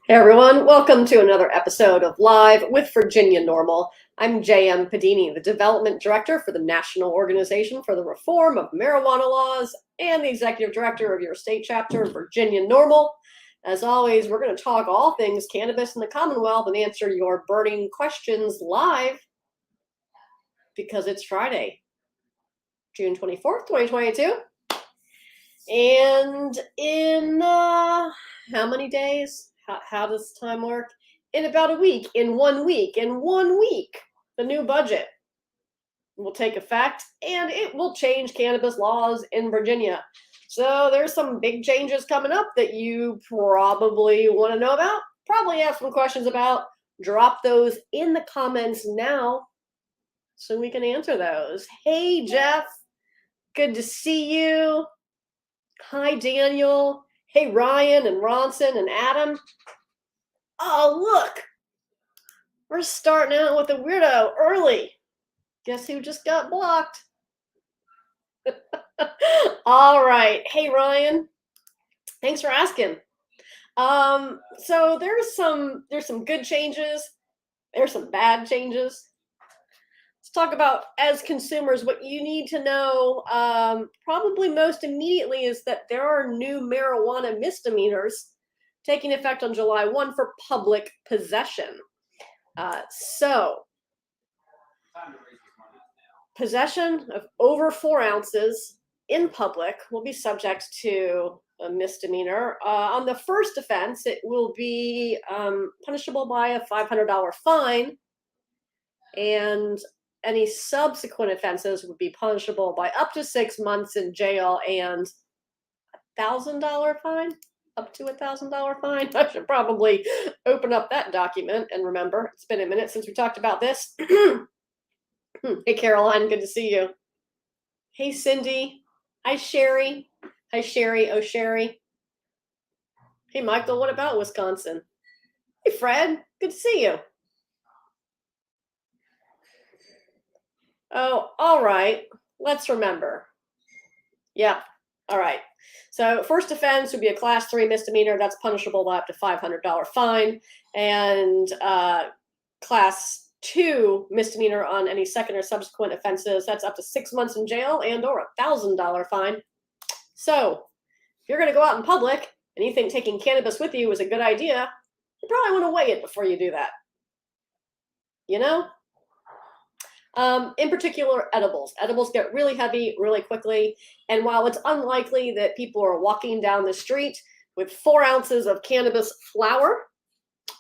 Hey everyone, welcome to another episode of Live with Virginia NORML. I'm J.M. Padini, the Development Director for the National Organization for the Reform of Marijuana Laws and the Executive Director of your state chapter, Virginia NORML. As always, we're going to talk all things cannabis in the Commonwealth and answer your burning questions live because it's Friday, June 24th, 2022. And in how many days? How does time work? In about a week, in 1 week, the new budget will take effect and it will change cannabis laws in Virginia. So there's some big changes coming up that you probably want to know about, probably have some questions about. Drop those in the comments now so we can answer those. Hey, Jeff, good to see you. Hi, Daniel. Hey, Ryan and Ronson and Adam. Oh, look. We're starting out with a weirdo early. Guess who just got blocked? All right. Hey, Ryan. Thanks for asking. So there's some good changes. There's some bad changes. Let's talk about, as consumers, what you need to know probably most immediately is that there are new marijuana misdemeanors taking effect on July 1 for public possession. So possession of over 4 ounces in public will be subject to a misdemeanor. On the first offense, it will be punishable by a $500 fine, and any subsequent offenses would be punishable by up to 6 months in jail and $1,000 fine. Up to $1,000 fine. I should probably open up that document and remember. It's been a minute since we talked about this. Hey, Caroline, good to see you. Hey, Cindy. Hi, Sherry. Hi, Sherry. Oh, Sherry. Hey, Michael, what about Wisconsin? Hey, Fred, good to see you. Oh, all right. Let's remember. Yeah, all right. So first offense would be a class 3 misdemeanor. That's punishable by up to $500 fine. And class 2 misdemeanor on any second or subsequent offenses, that's up to 6 months in jail and or $1,000 fine. So if you're going to go out in public and you think taking cannabis with you is a good idea, you probably want to weigh it before you do that. You know? In particular, edibles. Edibles get really heavy really quickly. And while it's unlikely that people are walking down the street with 4 ounces of cannabis flower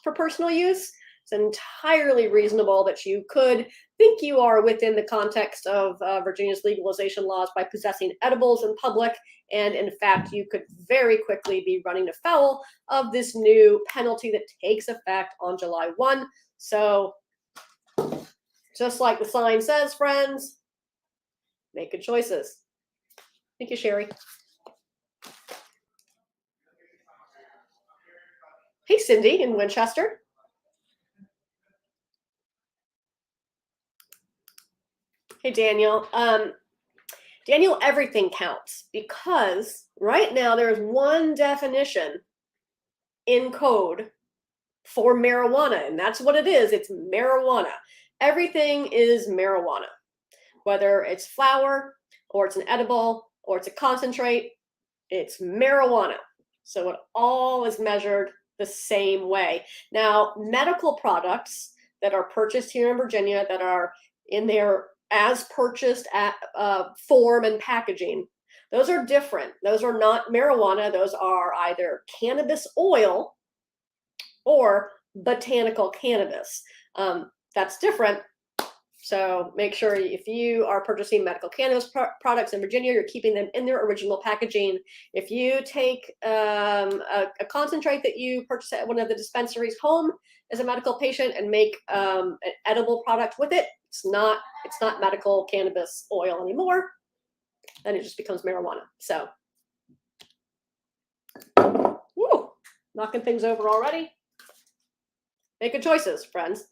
for personal use, it's entirely reasonable that you could think you are within the context of Virginia's legalization laws by possessing edibles in public. And in fact, you could very quickly be running afoul of this new penalty that takes effect on July 1. So just like the sign says, friends, make good choices. Thank you, Sherry. Hey, Cindy in Winchester. Hey, Daniel. Daniel, everything counts because right now there's one definition in code for marijuana, and that's what it is. It's marijuana. Everything is marijuana, whether it's flower or it's an edible or it's a concentrate, it's marijuana. So it all is measured the same way. Now, medical products that are purchased here in Virginia that are in their as purchased at form and packaging, those are different. Those are not marijuana. Those are either cannabis oil or botanical cannabis. That's different. So make sure if you are purchasing medical cannabis products in Virginia, you're keeping them in their original packaging. If you take a concentrate that you purchase at one of the dispensaries home as a medical patient and make an edible product with it, it's not medical cannabis oil anymore. Then it just becomes marijuana. So, woo, knocking things over already. Make good choices, friends.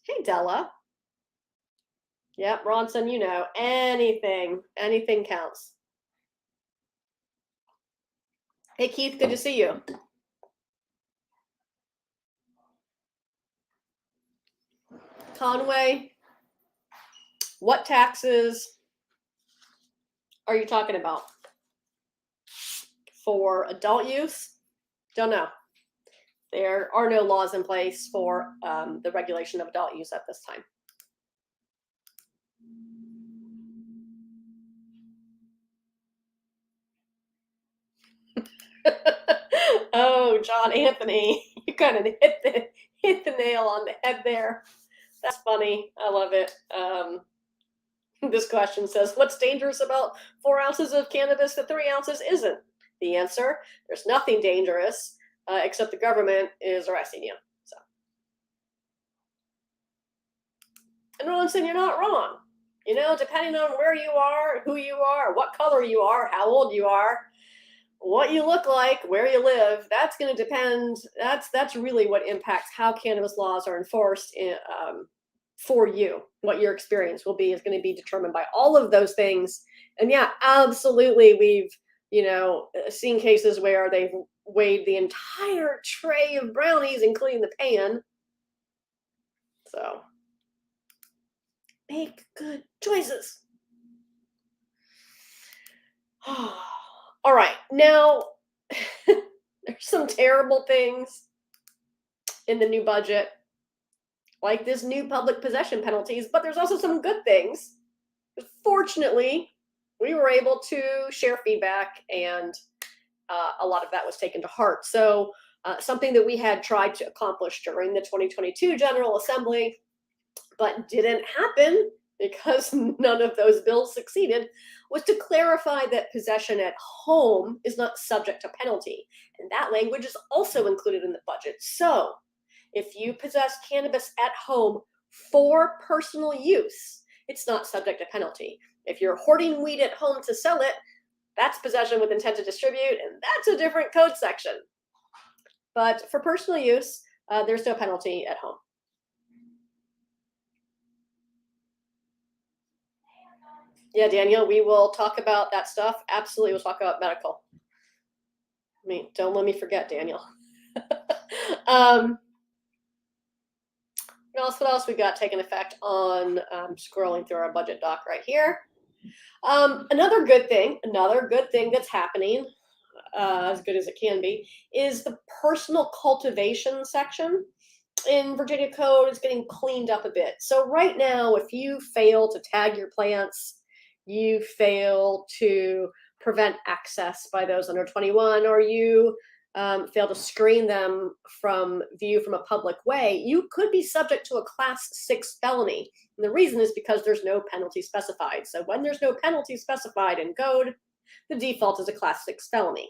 Hey, Della. Yep, Ronson, you know, anything counts. Hey, Keith, good to see you. Conway, what taxes are you talking about? For adult use? Don't know. There are no laws in place for the regulation of adult use at this time. Oh, John Anthony, you kind of hit the nail on the head there. That's funny. I love it. This question says, what's dangerous about 4 ounces of cannabis that 3 ounces isn't? The answer, there's nothing dangerous except the government is arresting you. So, and Ron said, you're not wrong. You know, depending on where you are, who you are, what color you are, how old you are, what you look like, where you live, that's going to depend. That's really what impacts how cannabis laws are enforced for you. What your experience will be is going to be determined by all of those things. And yeah, absolutely, we've seen cases where they've weighed the entire tray of brownies, including the pan. So make good choices. All right, now there's some terrible things in the new budget, like this new public possession penalties, but there's also some good things. Fortunately, we were able to share feedback, and a lot of that was taken to heart. So something that we had tried to accomplish during the 2022 General Assembly, but didn't happen because none of those bills succeeded, was to clarify that possession at home is not subject to penalty. And that language is also included in the budget. So if you possess cannabis at home for personal use, it's not subject to penalty. If you're hoarding weed at home to sell it, that's possession with intent to distribute, and that's a different code section. But for personal use, there's no penalty at home. Yeah, Daniel, we will talk about that stuff. Absolutely, we'll talk about medical. Don't let me forget, Daniel. What else we got taking effect on scrolling through our budget doc right here? Another good thing that's happening, as good as it can be, is the personal cultivation section in Virginia Code is getting cleaned up a bit. So right now, if you fail to tag your plants, you fail to prevent access by those under 21, or you fail to screen them from view from a public way, you could be subject to a Class 6 felony. And the reason is because there's no penalty specified. So when there's no penalty specified in code, the default is a Class 6 felony.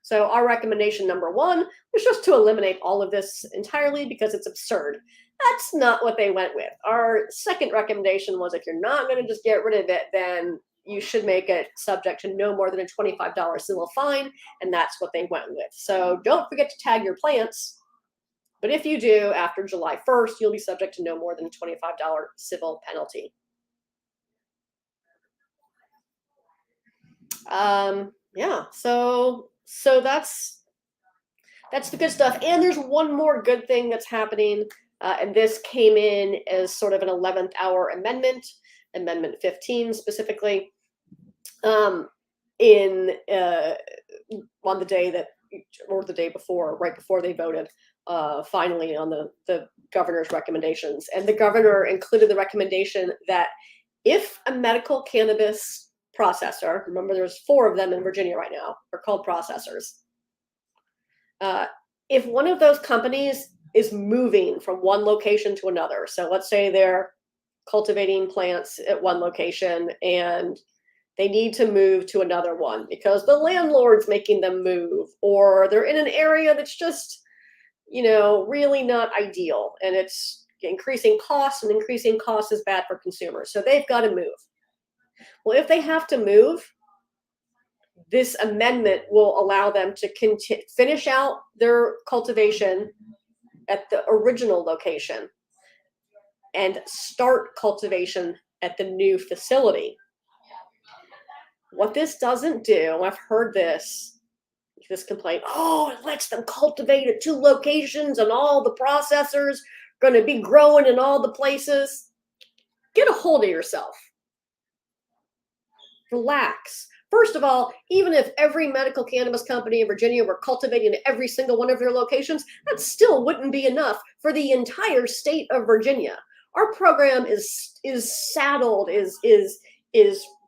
So our recommendation number 1 was just to eliminate all of this entirely because it's absurd. That's not what they went with. Our second recommendation was if you're not going to just get rid of it, then you should make it subject to no more than a $25 civil fine, and that's what they went with. So don't forget to tag your plants, but if you do, after July 1st, you'll be subject to no more than a $25 civil penalty. Yeah, so that's the good stuff. And there's one more good thing that's happening, and this came in as sort of an 11th hour amendment, Amendment 15 specifically, on the day that, or the day before, right before they voted, finally on the governor's recommendations. And the governor included the recommendation that if a medical cannabis processor, remember there's 4 of them in Virginia right now, are called processors. If one of those companies is moving from one location to another, so let's say they're cultivating plants at one location and they need to move to another one because the landlord's making them move, or they're in an area that's just, really not ideal, and it's increasing costs, and increasing costs is bad for consumers. So they've got to move. Well, if they have to move, this amendment will allow them to finish out their cultivation at the original location and start cultivation at the new facility. What this doesn't do, I've heard this complaint, it lets them cultivate at 2 locations and all the processors going to be growing in all the places. Get a hold of yourself. Relax. First of all, even if every medical cannabis company in Virginia were cultivating at every single one of their locations, that still wouldn't be enough for the entire state of Virginia. Our program is saddled, is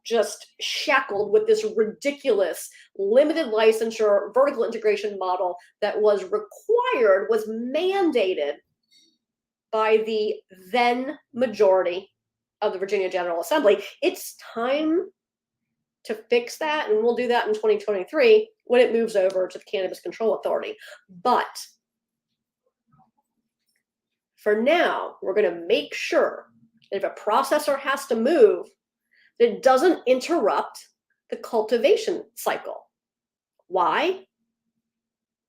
just shackled with this ridiculous limited licensure vertical integration model that was required, was mandated by the then majority of the Virginia General Assembly. It's time to fix that, and we'll do that in 2023 when it moves over to the Cannabis Control Authority. But for now, we're going to make sure that if a processor has to move, that it doesn't interrupt the cultivation cycle. Why?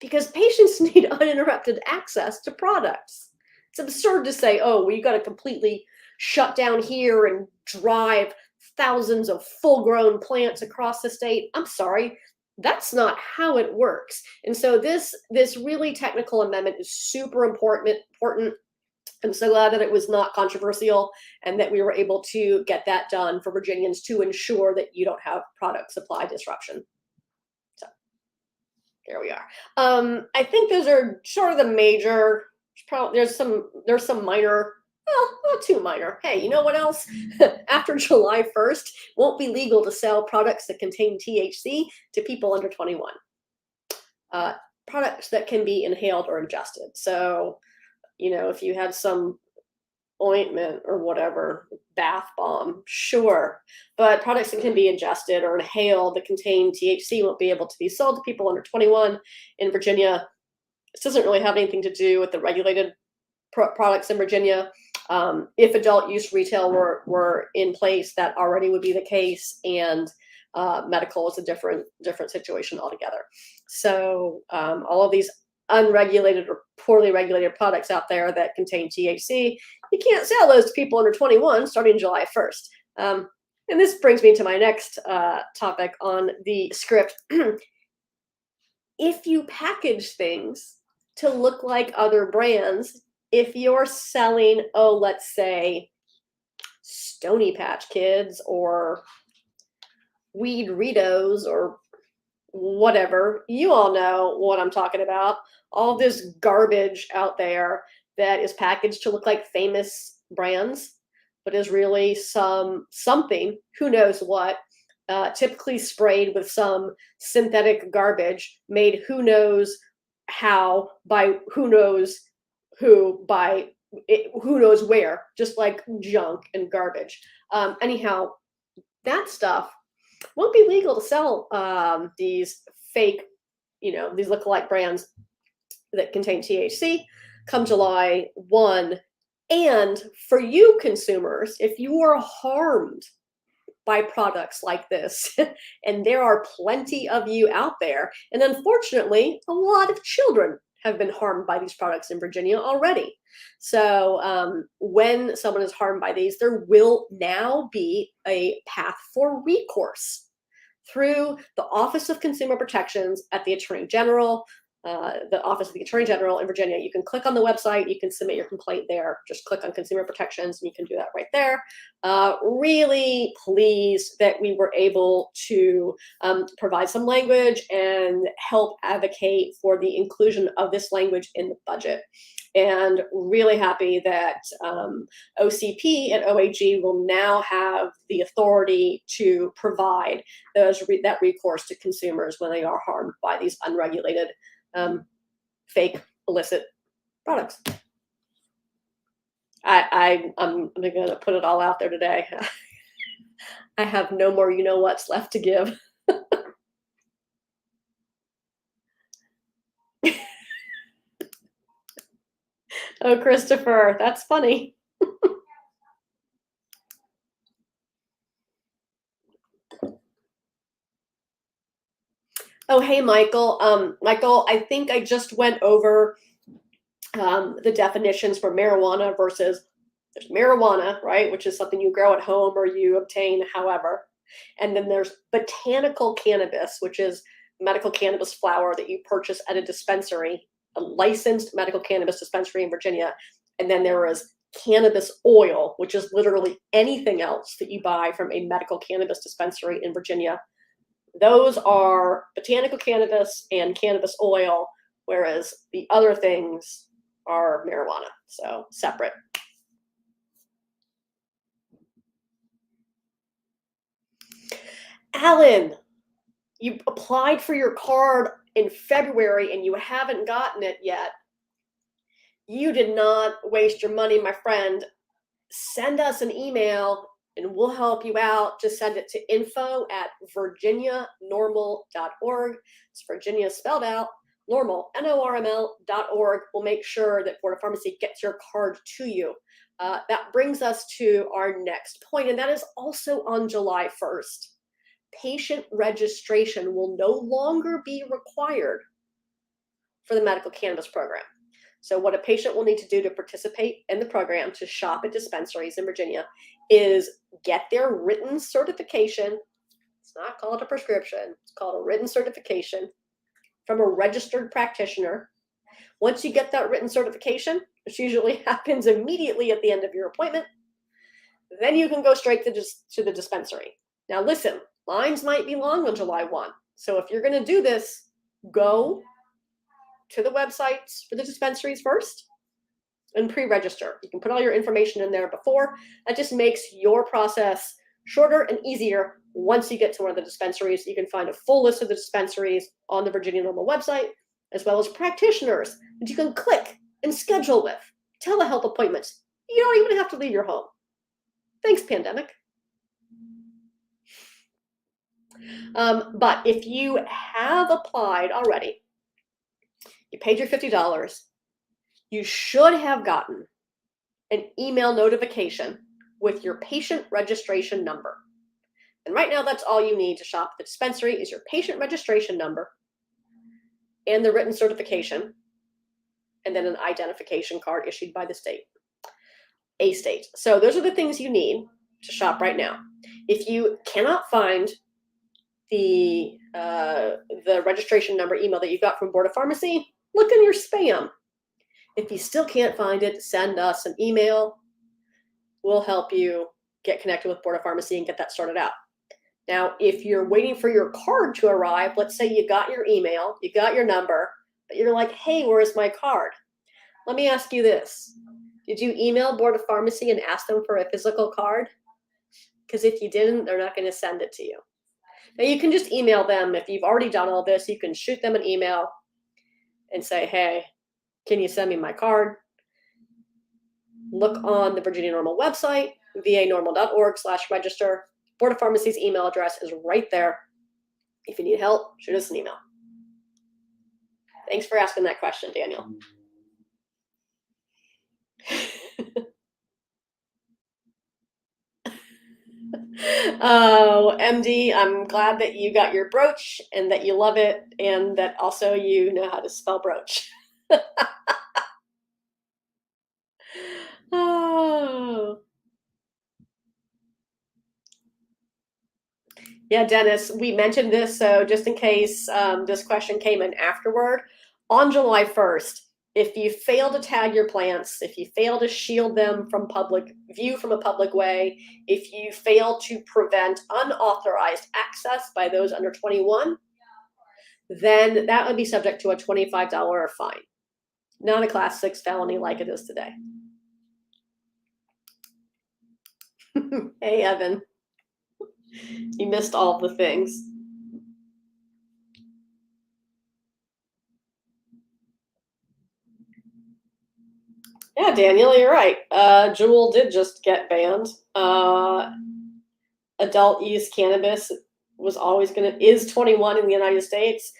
Because patients need uninterrupted access to products. It's absurd to say, oh, well, you got to completely shut down here and drive thousands of full-grown plants across the state. I'm sorry, that's not how it works. And so this really technical amendment is super important. I'm so glad that it was not controversial and that we were able to get that done for Virginians to ensure that you don't have product supply disruption. So there we are. I think those are sort of the major. There's some minor. Well, not too minor. Hey, you know what else? After July 1st, it won't be legal to sell products that contain THC to people under 21. Products that can be inhaled or ingested. So, if you had some ointment or whatever, bath bomb, sure. But products that can be ingested or inhaled that contain THC won't be able to be sold to people under 21 in Virginia. This doesn't really have anything to do with the regulated products in Virginia. If adult use retail were in place, that already would be the case, and medical is a different situation altogether. So all of these unregulated or poorly regulated products out there that contain THC, you can't sell those to people under 21 starting July 1st. And this brings me to my next topic on the script. If you package things to look like other brands, if you're selling, let's say Stony Patch Kids or Weed Ritos or whatever, you all know what I'm talking about. All this garbage out there that is packaged to look like famous brands, but is really something, who knows what, typically sprayed with some synthetic garbage made who knows how by who knows who by who knows where, just like junk and garbage. Anyhow, that stuff won't be legal to sell these fake, these lookalike brands that contain THC come July 1. And for you consumers, if you are harmed by products like this, and there are plenty of you out there, and unfortunately, a lot of children have been harmed by these products in Virginia already. So when someone is harmed by these, there will now be a path for recourse through the Office of Consumer Protections at the Attorney General, the Office of the Attorney General in Virginia. You can click on the website, you can submit your complaint there. Just click on Consumer Protections and you can do that right there. Really pleased that we were able to provide some language and help advocate for the inclusion of this language in the budget. And really happy that OCP and OAG will now have the authority to provide that recourse to consumers when they are harmed by these unregulated fake illicit products. I'm going to put it all out there today. I have no more you-know-whats left to give. Oh, Christopher, that's funny. Oh, hey, Michael. Michael, I think I just went over the definitions for marijuana versus there's marijuana, right, which is something you grow at home or you obtain however. And then there's botanical cannabis, which is medical cannabis flower that you purchase at a dispensary, a licensed medical cannabis dispensary in Virginia. And then there is cannabis oil, which is literally anything else that you buy from a medical cannabis dispensary in Virginia. Those are botanical cannabis and cannabis oil, whereas the other things are marijuana, so separate. Alan, you applied for your card in February and you haven't gotten it yet. You did not waste your money, my friend. Send us an email and we'll help you out. Just send it to info@virginianorml.org. It's Virginia spelled out, normal, NORML.org. We'll make sure that Board of Pharmacy gets your card to you. That brings us to our next point, and that is also on July 1st. Patient registration will no longer be required for the medical cannabis program. So what a patient will need to do to participate in the program, to shop at dispensaries in Virginia, is get their written certification. It's not called a prescription. It's called a written certification from a registered practitioner. Once you get that written certification, which usually happens immediately at the end of your appointment, then you can go straight to the dispensary. Now listen, lines might be long on July 1. So if you're going to do this, go to the websites for the dispensaries first and pre-register. You can put all your information in there before. That just makes your process shorter and easier. Once you get to one of the dispensaries, you can find a full list of the dispensaries on the Virginia NORML website, as well as practitioners that you can click and schedule with, telehealth appointments. You don't even have to leave your home. Thanks, pandemic. But if you have applied already, you paid your $50, you should have gotten an email notification with your patient registration number. And right now, that's all you need to shop at the dispensary is your patient registration number and the written certification, and then an identification card issued by the state, a state. So those are the things you need to shop right now. If you cannot find the registration number email that you got from Board of Pharmacy, look in your spam. If you still can't find it, send us an email. We'll help you get connected with Board of Pharmacy and get that sorted out. Now, if you're waiting for your card to arrive, let's say you got your email, you got your number, but you're like, hey, where's my card? Let me ask you this. Did you email Board of Pharmacy and ask them for a physical card? Because if you didn't, they're not going to send it to you. Now, you can just email them. If you've already done all this, you can shoot them an email and say, hey, can you send me my card? Look on the Virginia NORML website, vanorml.org/register. Board of Pharmacy's email address is right there. If you need help, shoot us an email. Thanks for asking that question, Daniel. Oh, MD, I'm glad that you got your brooch and that you love it and that also you know how to spell brooch. Oh. Yeah, Dennis, we mentioned this, so just in case this question came in afterward, on July 1st, if you fail to tag your plants, if you fail to shield them from public view from a public way, if you fail to prevent unauthorized access by those under 21, then that would be subject to a $25 fine, not a class 6 felony like it is today. Hey, Evan. You missed all the things. Yeah, Daniel, you're right. Juul did just get banned. Adult use cannabis is 21 in the United States.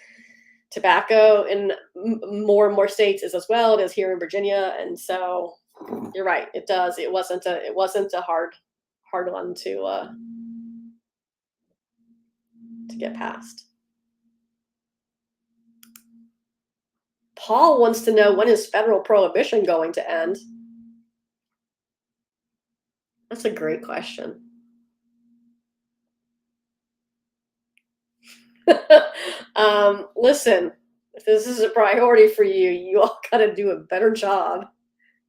Tobacco in more and more states is as well. It is here in Virginia, and so you're right. It does. It wasn't a hard one to get past. Paul wants to know, when is federal prohibition going to end? That's a great question. Listen, if this is a priority for you, you all got to do a better job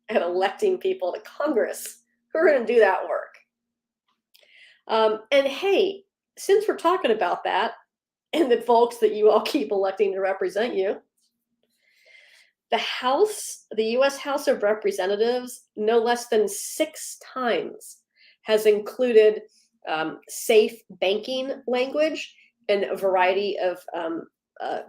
and electing people to Congress who are going to do that work. And hey, since we're talking about that, and the folks that you all keep electing to represent you, the U.S. House of Representatives, no less than 6 times, has included safe banking language in a variety of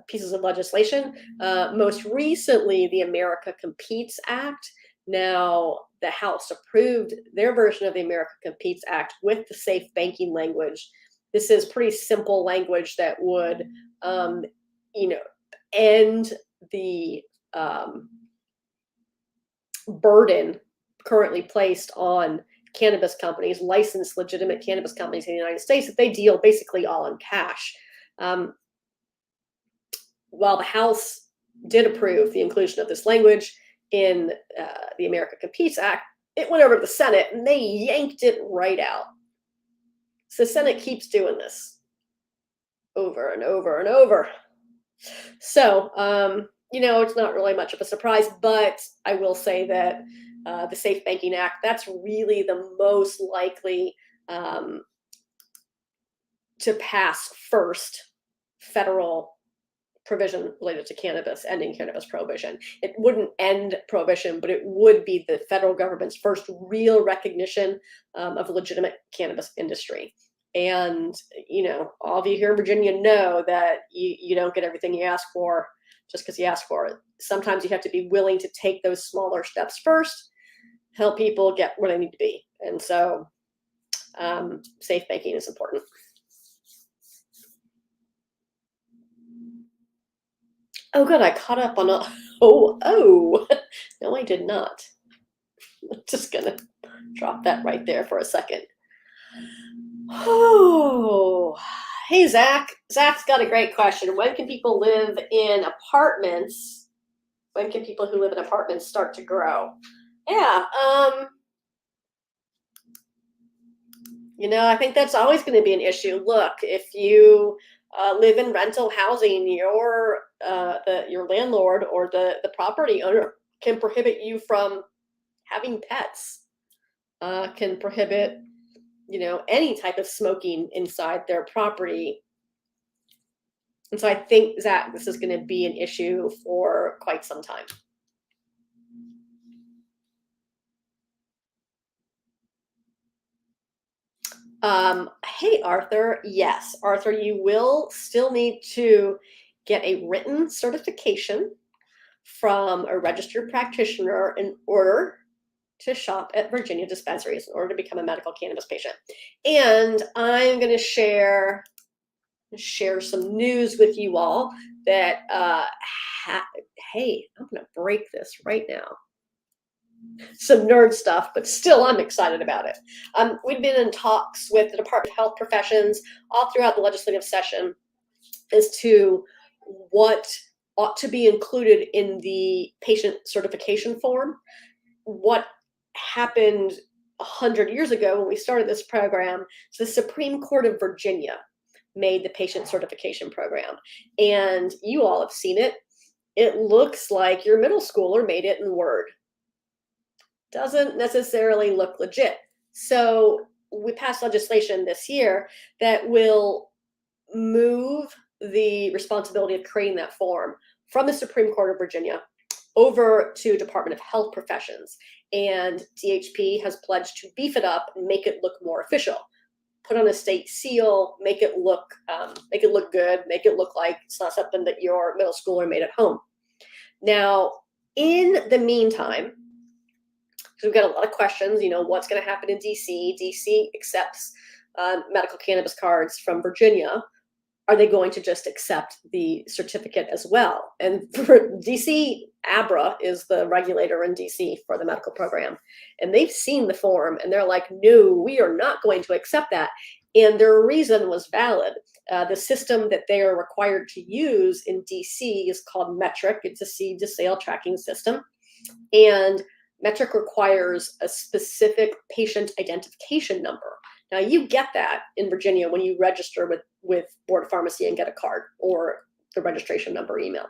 pieces of legislation. Most recently, the America Competes Act. Now, the House approved their version of the America Competes Act with the safe banking language. This is pretty simple language that would, end the burden currently placed on cannabis companies, licensed legitimate cannabis companies in the United States, that they deal basically all in cash. While the House did approve the inclusion of this language in the America Competes Act, it went over to the Senate and they yanked it right out. So the Senate keeps doing this over and over and over. So, it's not really much of a surprise, but I will say that the Safe Banking Act, that's really the most likely to pass first federal provision related to cannabis, ending cannabis prohibition. It wouldn't end prohibition, but it would be the federal government's first real recognition of a legitimate cannabis industry. And, all of you here in Virginia know that you don't get everything you ask for just because you ask for it. Sometimes you have to be willing to take those smaller steps first, help people get where they need to be. And so safe banking is important. Oh, good. I caught up on a. Oh. No, I did not. I'm just going to drop that right there for a second. Oh. Hey, Zach. Zach's got a great question. When can people live in apartments? When can people who live in apartments start to grow? Yeah. I think that's always going to be an issue. Look, if you live in rental housing, your landlord or the property owner can prohibit you from having pets, can prohibit, any type of smoking inside their property. And so I think that this is going to be an issue for quite some time. Hey, Arthur. Yes, Arthur, you will still need to get a written certification from a registered practitioner in order to shop at Virginia dispensaries, in order to become a medical cannabis patient. And I'm going to share some news with you all that, hey, I'm going to break this right now. Some nerd stuff, but still I'm excited about it. We've been in talks with the Department of Health professions all throughout the legislative session as to what ought to be included in the patient certification form. What happened 100 years ago when we started this program, so the Supreme Court of Virginia made the patient certification program. And you all have seen it. It looks like your middle schooler made it in Word. Doesn't necessarily look legit. So we passed legislation this year that will move the responsibility of creating that form from the Supreme Court of Virginia over to Department of Health professions. And DHP has pledged to beef it up and make it look more official. Put on a state seal, make it look good, make it look like it's not something that your middle schooler made at home. Now, in the meantime, so we've got a lot of questions, what's going to happen in DC? DC accepts medical cannabis cards from Virginia. Are they going to just accept the certificate as well? And for DC, ABRA is the regulator in DC for the medical program. And they've seen the form and they're like, no, we are not going to accept that. And their reason was valid. The system that they are required to use in DC is called Metric. It's a seed to sale tracking system. And Metric requires a specific patient identification number. Now, you get that in Virginia when you register with Board of Pharmacy and get a card or the registration number email.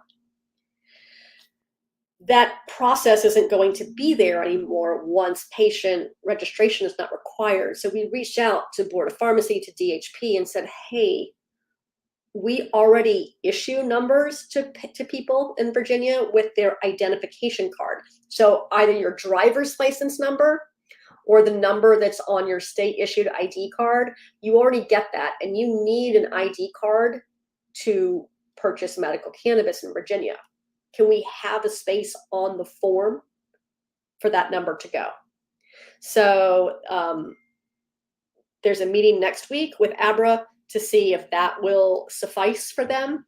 that process isn't going to be there anymore once patient registration is not required. So we reached out to Board of Pharmacy, to DHP, and said, hey, we already issue numbers to people in Virginia with their identification card. So either your driver's license number or the number that's on your state issued ID card, you already get that. And you need an ID card to purchase medical cannabis in Virginia. Can we have a space on the form for that number to go? So there's a meeting next week with ABRA to see if that will suffice for them.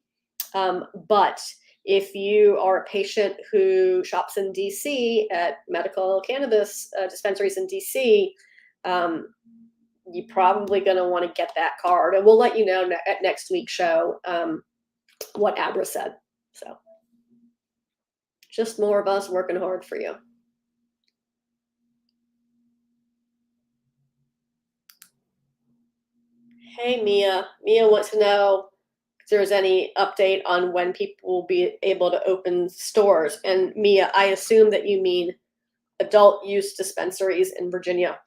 But if you are a patient who shops in DC at medical cannabis dispensaries in DC, you're probably going to want to get that card. And we'll let you know at next week's show what ABRA said. So just more of us working hard for you. Hey, Mia. Mia wants to know if there's any update on when people will be able to open stores. And Mia, I assume that you mean adult use dispensaries in Virginia.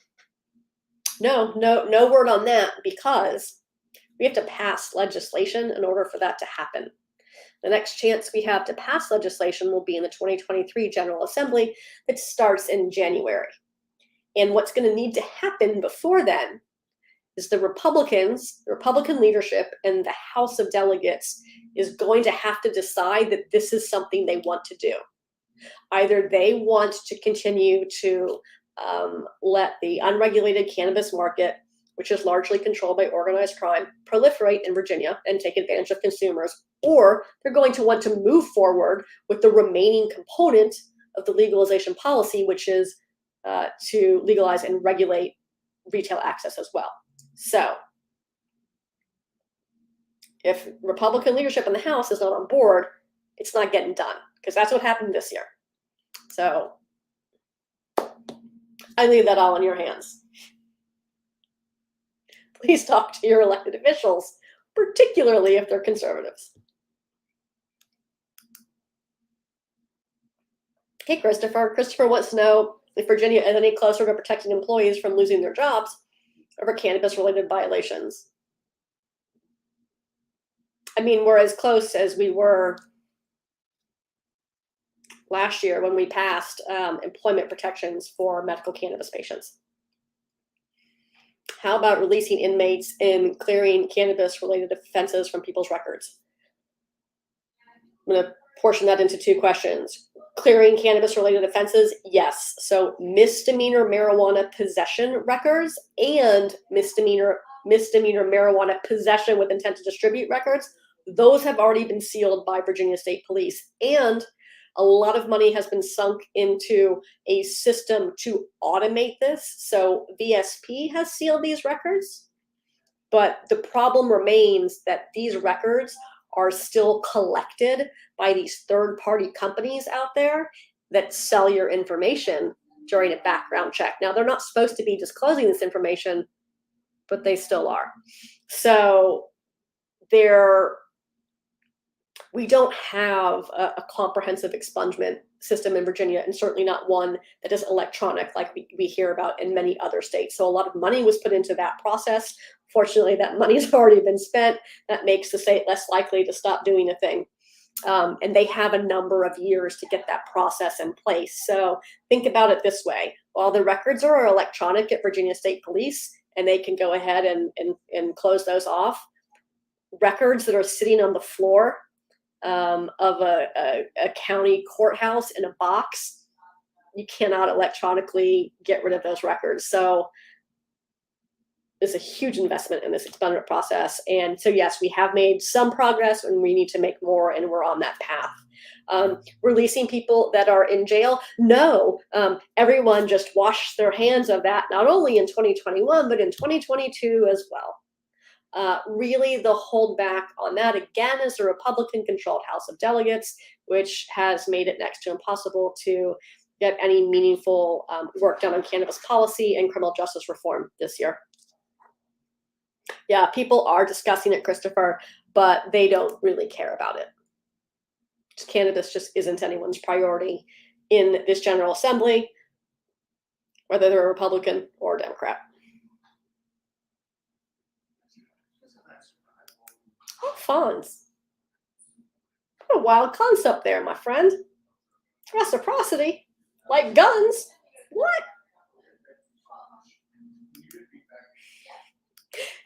No word on that, because we have to pass legislation in order for that to happen. The next chance we have to pass legislation will be in the 2023 General Assembly that starts in January. And what's going to need to happen before then is the Republican leadership and the House of Delegates is going to have to decide that this is something they want to do. Either they want to continue to let the unregulated cannabis market, which is largely controlled by organized crime, proliferate in Virginia and take advantage of consumers, or they're going to want to move forward with the remaining component of the legalization policy, which is to legalize and regulate retail access as well. So if Republican leadership in the House is not on board, it's not getting done, because that's what happened this year. So I leave that all in your hands. Please talk to your elected officials, particularly if they're conservatives. Hey, Christopher. Christopher wants to know if Virginia is any closer to protecting employees from losing their jobs over cannabis-related violations. I mean, we're as close as we were last year when we passed employment protections for medical cannabis patients. How about releasing inmates and clearing cannabis-related offenses from people's records? I'm going to portion that into two questions. Clearing cannabis-related offenses, yes. So misdemeanor marijuana possession records and misdemeanor marijuana possession with intent to distribute records, those have already been sealed by Virginia State Police. And a lot of money has been sunk into a system to automate this. So VSP has sealed these records, but the problem remains that these records are still collected by these third-party companies out there that sell your information during a background check. Now, they're not supposed to be disclosing this information, but they still are. So we don't have a comprehensive expungement system in Virginia, and certainly not one that is electronic like we hear about in many other states. So a lot of money was put into that process. Fortunately, that money has already been spent. That makes the state less likely to stop doing a thing. And they have a number of years to get that process in place. So think about it this way. While the records are electronic at Virginia State Police, and they can go ahead and close those off, records that are sitting on the floor of a county courthouse in a box, you cannot electronically get rid of those records. So there's a huge investment in this expungement process. And so, yes, we have made some progress and we need to make more, and we're on that path. Releasing people that are in jail? No, everyone just washed their hands of that, not only in 2021, but in 2022 as well. Really, the holdback on that, again, is the Republican-controlled House of Delegates, which has made it next to impossible to get any meaningful work done on cannabis policy and criminal justice reform this year. Yeah, people are discussing it, Christopher, but they don't really care about it. Cannabis just isn't anyone's priority in this General Assembly, whether they're a Republican or a Democrat. Oh, Fonz. What a wild concept there, my friend. Reciprocity? Like guns? What?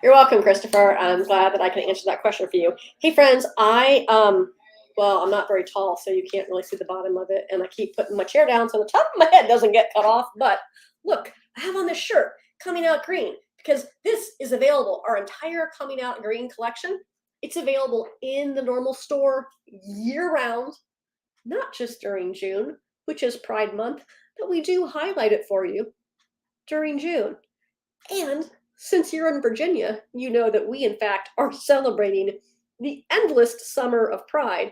You're welcome, Christopher. I'm glad that I can answer that question for you. Hey, friends, well, I'm not very tall, so you can't really see the bottom of it, and I keep putting my chair down so the top of my head doesn't get cut off, but look, I have on this shirt, Coming Out Green, because this is available, our entire Coming Out Green collection. It's available in the NORML store year-round, not just during June, which is Pride Month, but we do highlight it for you during June. And since you're in Virginia, you know that we, in fact, are celebrating the endless summer of Pride,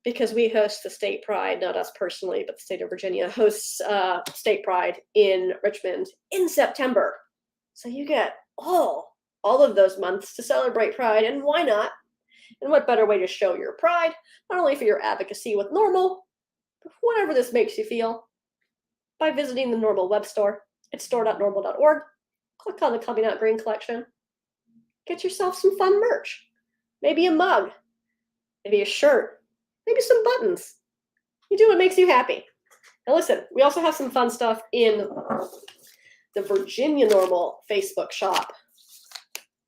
because we host the state Pride, not us personally, but the state of Virginia hosts state Pride in Richmond in September. So you get all of those months to celebrate Pride, and why not? And what better way to show your pride, not only for your advocacy with NORML, but whatever this makes you feel, by visiting the NORML web store at store.norml.org. Click on the Coming Out Green collection. Get yourself some fun merch. Maybe a mug, maybe a shirt, maybe some buttons. You do what makes you happy. Now listen, we also have some fun stuff in the Virginia NORML Facebook shop.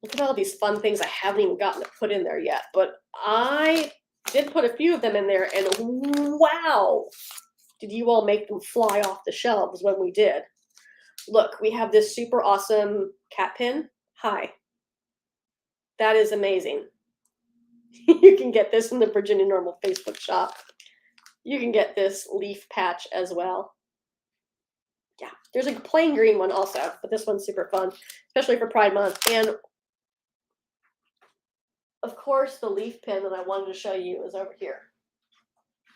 Look at all these fun things I haven't even gotten to put in there yet, but I did put a few of them in there, and wow, did you all make them fly off the shelves when we did. Look, we have this super awesome cat pin. Hi. That is amazing. You can get this in the Virginia NORML Facebook shop. You can get this leaf patch as well. Yeah, there's a plain green one also, but this one's super fun, especially for Pride Month. And of course, the leaf pin that I wanted to show you is over here.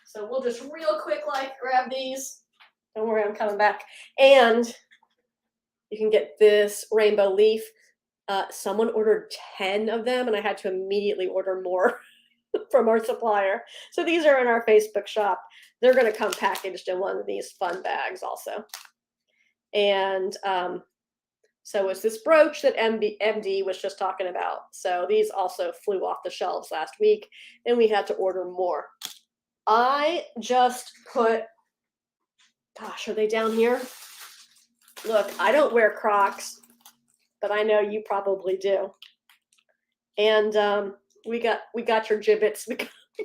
So we'll just real quick grab these. Don't worry, I'm coming back. And you can get this rainbow leaf. Someone ordered 10 of them, and I had to immediately order more from our supplier. So these are in our Facebook shop. They're going to come packaged in one of these fun bags also. And so it's this brooch that MD was just talking about. So these also flew off the shelves last week, and we had to order more. I just put, gosh, are they down here? Look, I don't wear Crocs, but I know you probably do. And we got your gibbets. We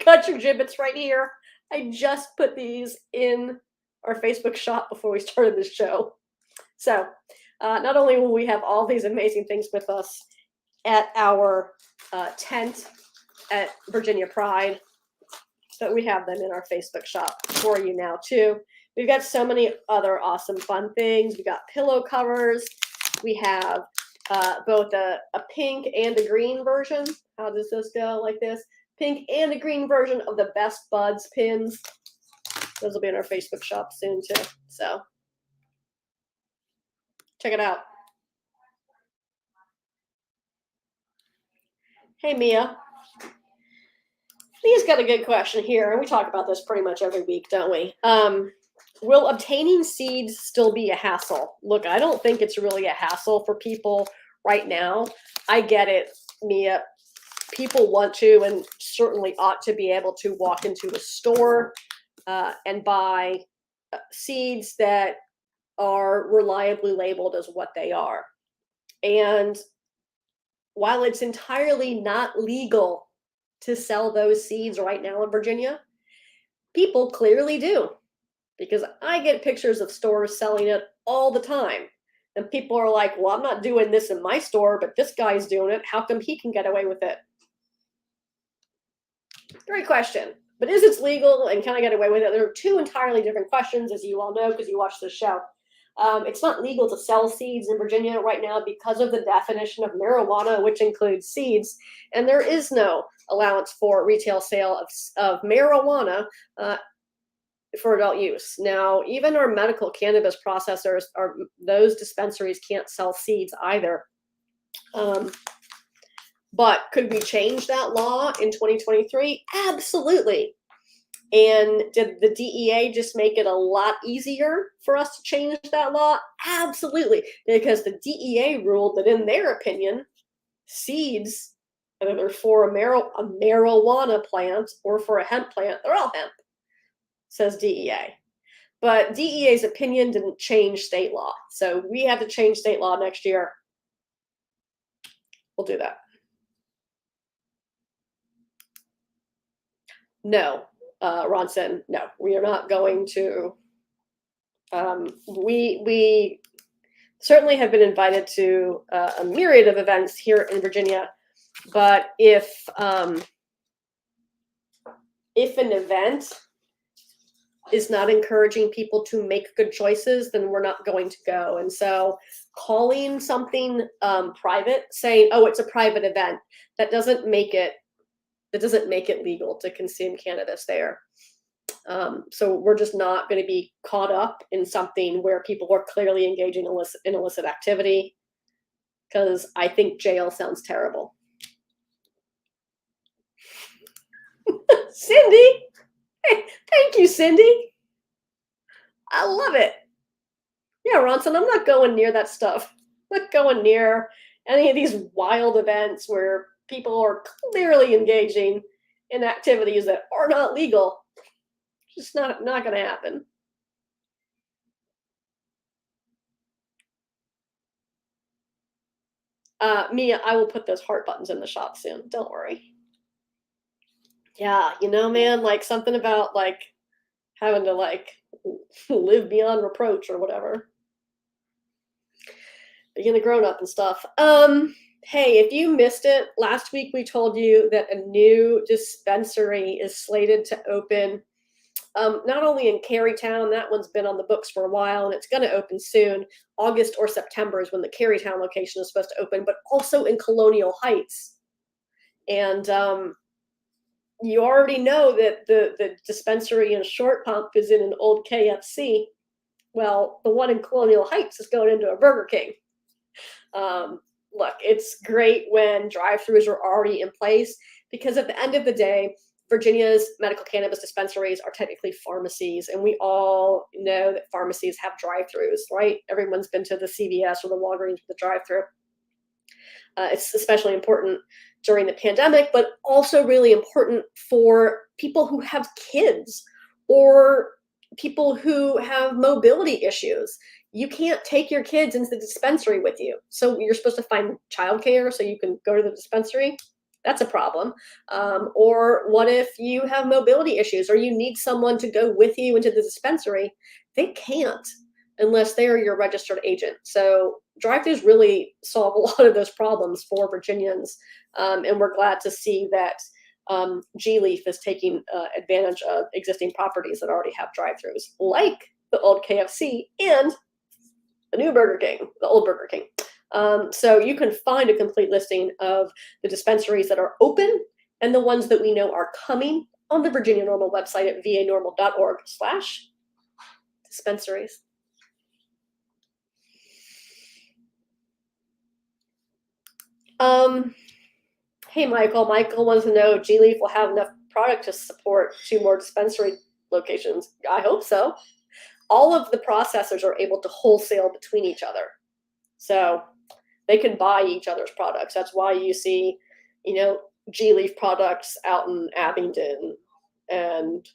got your gibbets right here. I just put these in our Facebook shop before we started this show. So not only will we have all these amazing things with us at our tent at Virginia Pride, but we have them in our Facebook shop for you now too. We've got so many other awesome fun things. We got pillow covers. We have both a pink and a green version. How does this go? Like this. Pink and a green version of the Best Buds pins. Those will be in our Facebook shop soon too. So check it out. Hey, Mia. Mia's got a good question here, and we talk about this pretty much every week, don't we? Will obtaining seeds still be a hassle? Look, I don't think it's really a hassle for people right now. I get it, Mia. People want to and certainly ought to be able to walk into a store and buy seeds that are reliably labeled as what they are. And while it's entirely not legal to sell those seeds right now in Virginia, people clearly do. Because I get pictures of stores selling it all the time. And people are like, well, I'm not doing this in my store, but this guy's doing it. How come he can get away with it? Great question. But is it legal and can I get away with it? There are two entirely different questions, as you all know, because you watch this show. It's not legal to sell seeds in Virginia right now because of the definition of marijuana, which includes seeds. And there is no allowance for retail sale of marijuana for adult use. Now, even our medical cannabis processors, those dispensaries can't sell seeds either. But could we change that law in 2023? Absolutely. And did the DEA just make it a lot easier for us to change that law? Absolutely, because the DEA ruled that in their opinion, seeds, whether they're for a marijuana plant or for a hemp plant, they're all hemp, says DEA. But DEA's opinion didn't change state law. So we have to change state law next year. We'll do that. No, Ronson, no, we are not going to. We certainly have been invited to a myriad of events here in Virginia, but if an event is not encouraging people to make good choices, then we're not going to go. And so calling something private, saying, oh, it's a private event, that doesn't make it legal to consume cannabis there. So we're just not going to be caught up in something where people are clearly engaging in illicit activity, because I think jail sounds terrible. Cindy, hey, thank you, Cindy. I love it. Yeah, Ronson, I'm not going near that stuff. I'm not going near any of these wild events where people are clearly engaging in activities that are not legal. Just not going to happen. Mia, I will put those heart buttons in the shop soon. Don't worry. Yeah, man, like something about like having to like live beyond reproach or whatever. Being a grown up and stuff. Hey, if you missed it, last week we told you that a new dispensary is slated to open. Not only in Carytown, that one's been on the books for a while and it's going to open soon. August or September is when the Carytown location is supposed to open, but also in Colonial Heights. And you already know that the dispensary in Short Pump is in an old KFC. Well, the one in Colonial Heights is going into a Burger King. Look, it's great when drive-thrus are already in place, because at the end of the day, Virginia's medical cannabis dispensaries are technically pharmacies, and we all know that pharmacies have drive-thrus, right? Everyone's been to the CVS or the Walgreens with the drive-thru. It's especially important during the pandemic, but also really important for people who have kids or people who have mobility issues. You can't take your kids into the dispensary with you. So you're supposed to find childcare so you can go to the dispensary. That's a problem. Or what if you have mobility issues or you need someone to go with you into the dispensary? They can't unless they are your registered agent. So drive-thrus really solve a lot of those problems for Virginians. And we're glad to see that G-Leaf is taking advantage of existing properties that already have drive-thrus, like the old KFC and the new Burger King, the old Burger King. So you can find a complete listing of the dispensaries that are open and the ones that we know are coming on the Virginia NORML website at vanorml.org/dispensaries. Hey, Michael. Michael wants to know, G-Leaf will have enough product to support 2 more dispensary locations. I hope so. All of the processors are able to wholesale between each other. So they can buy each other's products. That's why you see, G-Leaf products out in Abingdon and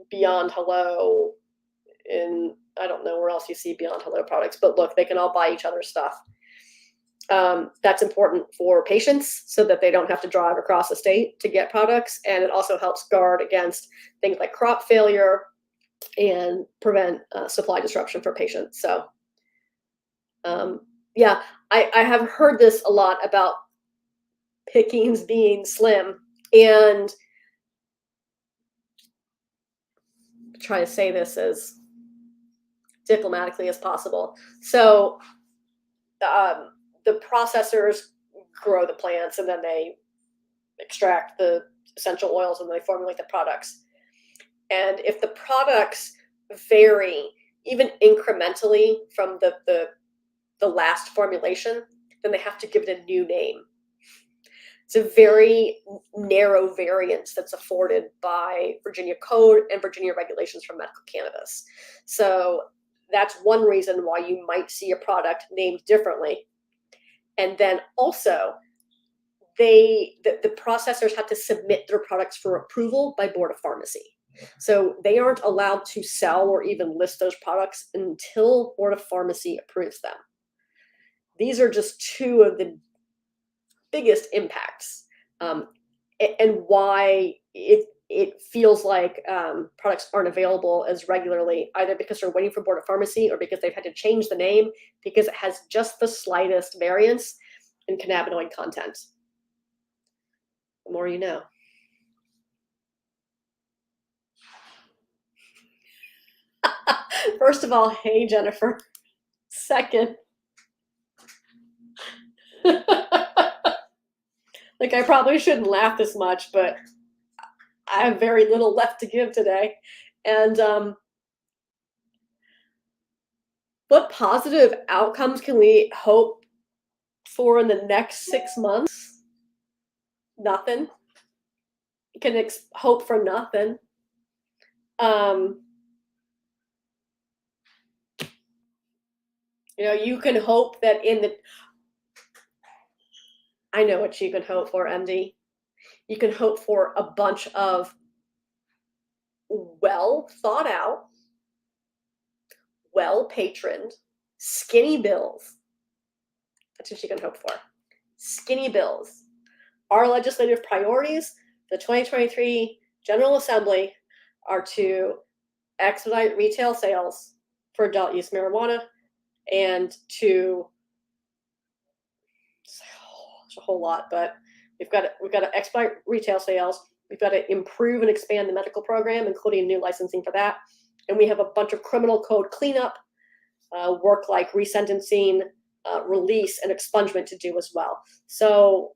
Beyond Hello. And I don't know where else you see Beyond Hello products, but look, they can all buy each other's stuff. That's important for patients so that they don't have to drive across the state to get products. And it also helps guard against things like crop failure and prevent supply disruption for patients. So yeah, I have heard this a lot about pickings being slim, and try to say this as diplomatically as possible. So the processors grow the plants and then they extract the essential oils and they formulate the products. And if the products vary even incrementally from the last formulation, then they have to give it a new name. It's a very narrow variance that's afforded by Virginia code and Virginia regulations for medical cannabis. So that's one reason why you might see a product named differently. And then also, the processors have to submit their products for approval by Board of Pharmacy. So they aren't allowed to sell or even list those products until Board of Pharmacy approves them. These are just two of the biggest impacts, and why it feels like products aren't available as regularly, either because they're waiting for Board of Pharmacy or because they've had to change the name because it has just the slightest variance in cannabinoid content. The more you know. First of all, hey, Jennifer. Second, like, I probably shouldn't laugh this much, but I have very little left to give today. And what positive outcomes can we hope for in the next 6 months? Nothing. You can hope for nothing. You can hope that I know what you can hope for, MD. You can hope for a bunch of well thought out, well patroned, skinny bills. That's what you can hope for. Skinny bills. Our legislative priorities, the 2023 General Assembly, are to expedite retail sales for adult use marijuana and to, it's a whole lot, but we've got to expedite retail sales. We've got to improve and expand the medical program, including new licensing for that. And we have a bunch of criminal code cleanup work like resentencing, release, and expungement to do as well. So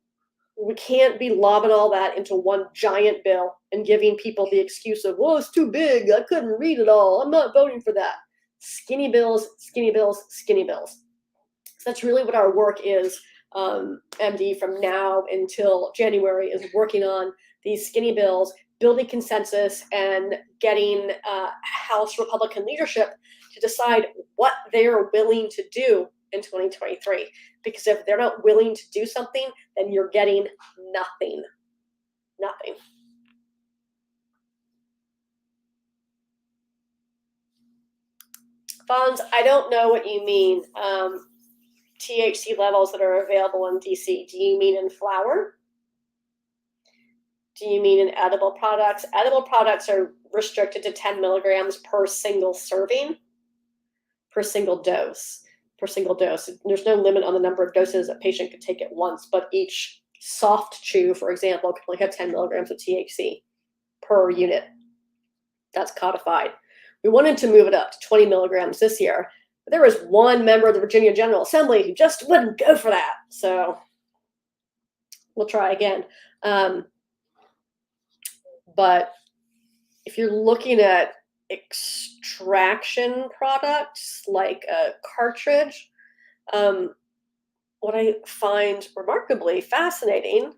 we can't be lobbing all that into one giant bill and giving people the excuse of, well, it's too big, I couldn't read it all, I'm not voting for that. Skinny bills, skinny bills, skinny bills. So that's really what our work is, MD, from now until January, is working on these skinny bills, building consensus, and getting House Republican leadership to decide what they're willing to do in 2023. Because if they're not willing to do something, then you're getting nothing. Nothing. Fonz, I don't know what you mean. THC levels that are available in DC. Do you mean in flower? Do you mean in edible products? Edible products are restricted to 10 milligrams per single serving, per single dose. There's no limit on the number of doses a patient could take at once, but each soft chew, for example, can only have 10 milligrams of THC per unit. That's codified. We wanted to move it up to 20 milligrams this year, but there was one member of the Virginia General Assembly who just wouldn't go for that. So we'll try again. But if you're looking at extraction products like a cartridge, what I find remarkably fascinating,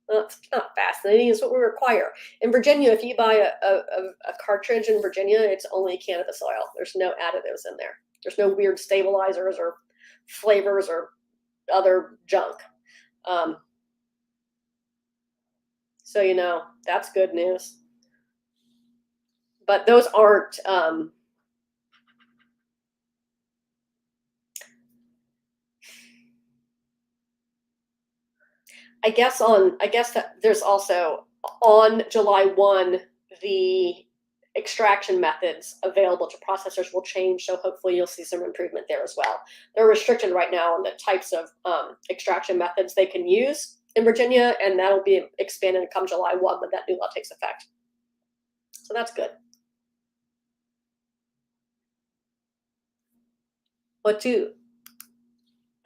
well, it's not fascinating, it's what we require. In Virginia, if you buy a cartridge in Virginia, it's only cannabis oil. There's no additives in there. There's no weird stabilizers or flavors or other junk. So, that's good news. But those aren't, I guess that there's also, on July 1, the extraction methods available to processors will change. So hopefully you'll see some improvement there as well. They're restricted right now on the types of extraction methods they can use in Virginia, and that'll be expanded come July 1 when that new law takes effect. So that's good.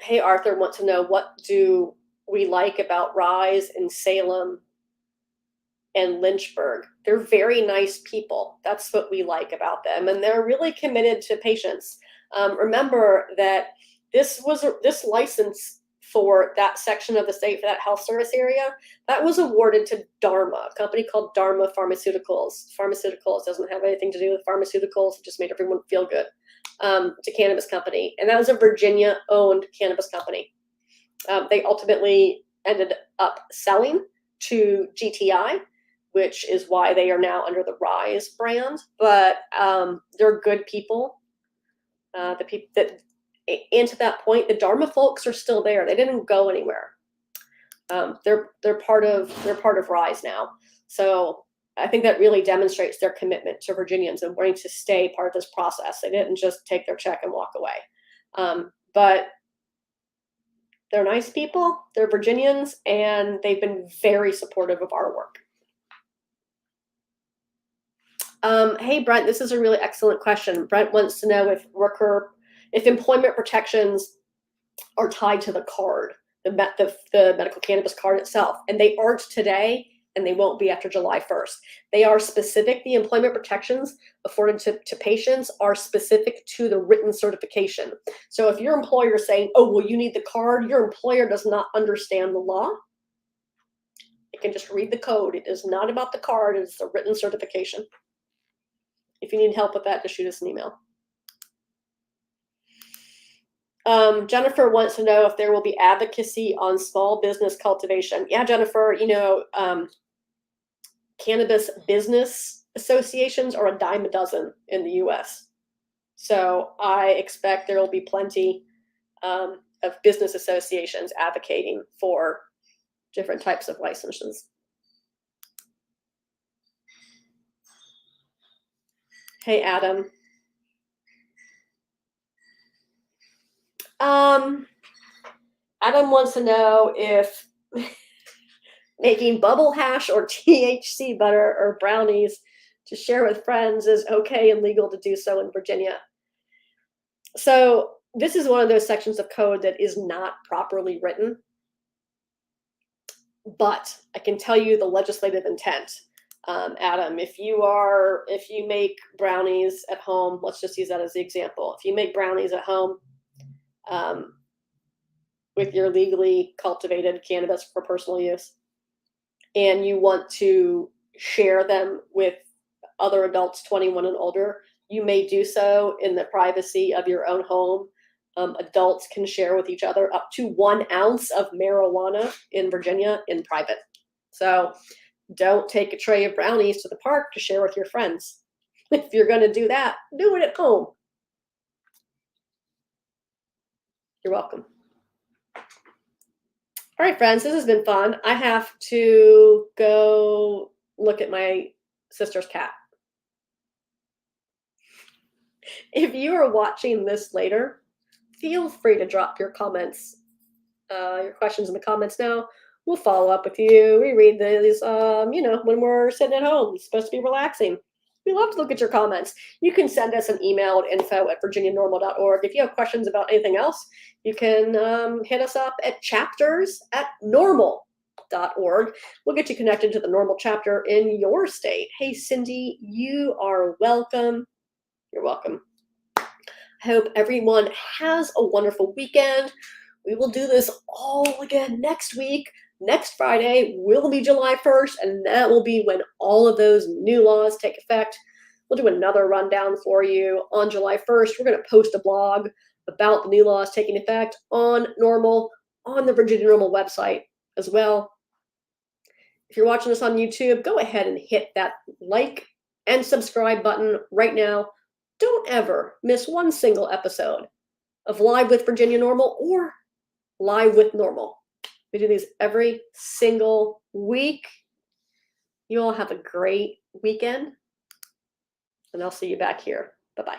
Hey, Arthur wants to know, what do we like about Rise and Salem and Lynchburg? They're very nice people. That's what we like about them. And they're really committed to patients. Remember that this license for that section of the state, for that health service area, that was awarded to Dharma, a company called Dharma Pharmaceuticals. Pharmaceuticals doesn't have anything to do with pharmaceuticals. It just made everyone feel good. It's a cannabis company. And that was a Virginia-owned cannabis company. They ultimately ended up selling to GTI, which is why they are now under the Rise brand. But they're good people. The people that, and to that point, the Dharma folks are still there. They didn't go anywhere. They're part of Rise now. So I think that really demonstrates their commitment to Virginians and wanting to stay part of this process. They didn't just take their check and walk away. But they're nice people. They're Virginians, and they've been very supportive of our work. Hey, Brent, this is a really excellent question. Brent wants to know if employment protections are tied to the card, the medical cannabis card itself, and they aren't today, and they won't be after July 1st. They are specific. The employment protections afforded to patients are specific to the written certification. So if your employer is saying, oh, well, you need the card, your employer does not understand the law. It can just read the code. It is not about the card. It's the written certification. If you need help with that, just shoot us an email. Jennifer wants to know if there will be advocacy on small business cultivation. Yeah, Jennifer, cannabis business associations are a dime a dozen in the US. So I expect there will be plenty of business associations advocating for different types of licenses. Hey, Adam. Adam wants to know if making bubble hash or THC butter or brownies to share with friends is okay and legal to do so in Virginia. So this is one of those sections of code that is not properly written, but I can tell you the legislative intent. Adam, if you make brownies at home, let's just use that as the example. If you make brownies at home with your legally cultivated cannabis for personal use, and you want to share them with other adults 21 and older, you may do so in the privacy of your own home. Adults can share with each other up to 1 ounce of marijuana in Virginia in private. So don't take a tray of brownies to the park to share with your friends. If you're going to do that, do it at home. You're welcome. All right, friends, this has been fun. I have to go look at my sister's cat. If you are watching this later, feel free to drop your comments, your questions in the comments now. We'll follow up with you. We read these, when we're sitting at home. It's supposed to be relaxing. We love to look at your comments. You can send us an email at info@virginianormal.org. If you have questions about anything else, you can hit us up at chapters@normal.org. We'll get you connected to the NORML chapter in your state. Hey, Cindy, you are welcome. You're welcome. I hope everyone has a wonderful weekend. We will do this all again next week. Next Friday will be July 1st, and that will be when all of those new laws take effect. We'll do another rundown for you on July 1st. We're going to post a blog about the new laws taking effect on NORML, on the Virginia NORML website as well. If you're watching this on YouTube, go ahead and hit that like and subscribe button right now. Don't ever miss one single episode of Live with Virginia NORML or Live with NORML. We do these every single week. You all have a great weekend, and I'll see you back here. Bye-bye.